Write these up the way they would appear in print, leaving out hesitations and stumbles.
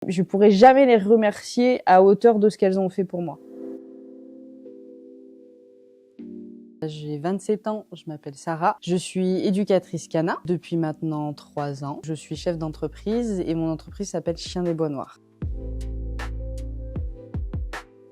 Je pourrais jamais les remercier à hauteur de ce qu'elles ont fait pour moi. J'ai 27 ans, je m'appelle Sarah. Je suis éducatrice canin depuis maintenant 3 ans. Je suis chef d'entreprise et mon entreprise s'appelle Chien des Bois Noirs.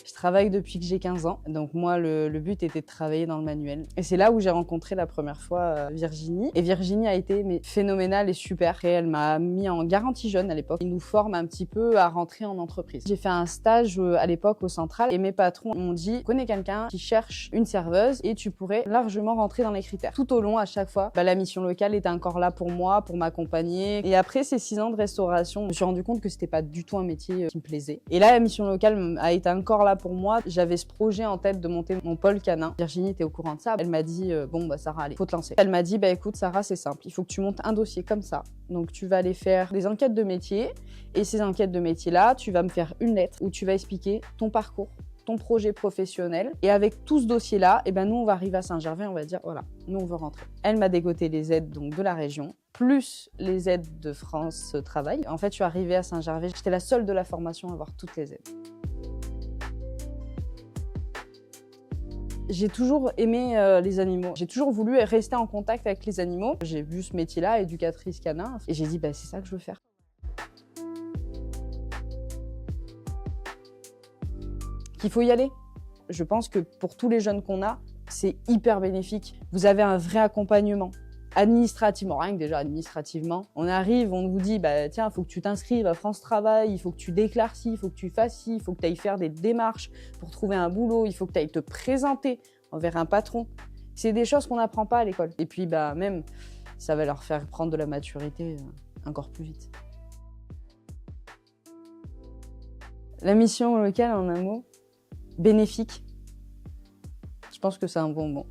Je travaille depuis que j'ai 15 ans, donc moi le but était de travailler dans le manuel. Et c'est là où j'ai rencontré la première fois Virginie. Et Virginie a été phénoménale et super. Et elle m'a mis en garantie jeune à l'époque. Ils nous forment un petit peu à rentrer en entreprise. J'ai fait un stage à l'époque au Central et mes patrons m'ont dit « Connais quelqu'un qui cherche une serveuse et tu pourrais largement rentrer dans les critères ». Tout au long, à chaque fois, la mission locale était encore là pour moi, pour m'accompagner. Et après ces 6 ans de restauration, je me suis rendu compte que c'était pas du tout un métier qui me plaisait. Et là, la mission locale a été encore là pour moi. J'avais ce projet en tête de monter mon pôle canin. Virginie était au courant de ça. Elle m'a dit bon bah Sarah, allez, faut te lancer. Elle m'a dit bah écoute Sarah, c'est simple, il faut que tu montes un dossier comme ça. Donc tu vas aller faire des enquêtes de métier et ces enquêtes de métier là, tu vas me faire une lettre où tu vas expliquer ton parcours, ton projet professionnel. Et avec tout ce dossier-là, eh ben nous, on va arriver à Saint-Gervais, on va dire, voilà, nous, on veut rentrer. Elle m'a dégoté les aides donc, de la région, plus les aides de France Travail. En fait, je suis arrivée à Saint-Gervais, j'étais la seule de la formation à avoir toutes les aides. J'ai toujours aimé les animaux. J'ai toujours voulu rester en contact avec les animaux. J'ai vu ce métier-là, éducatrice canin, et j'ai dit, bah, c'est ça que je veux faire. Qu'il faut y aller. Je pense que pour tous les jeunes qu'on a, c'est hyper bénéfique. Vous avez un vrai accompagnement. Administrativement, rien que déjà administrativement, on arrive, on vous dit, bah tiens, il faut que tu t'inscrives à France Travail, il faut que tu déclares ci, il faut que tu fasses ci, il faut que tu ailles faire des démarches pour trouver un boulot, il faut que tu ailles te présenter envers un patron. C'est des choses qu'on n'apprend pas à l'école. Et puis bah même, ça va leur faire prendre de la maturité encore plus vite. La mission locale, en un mot, bénéfique. Je pense que c'est un bon mot.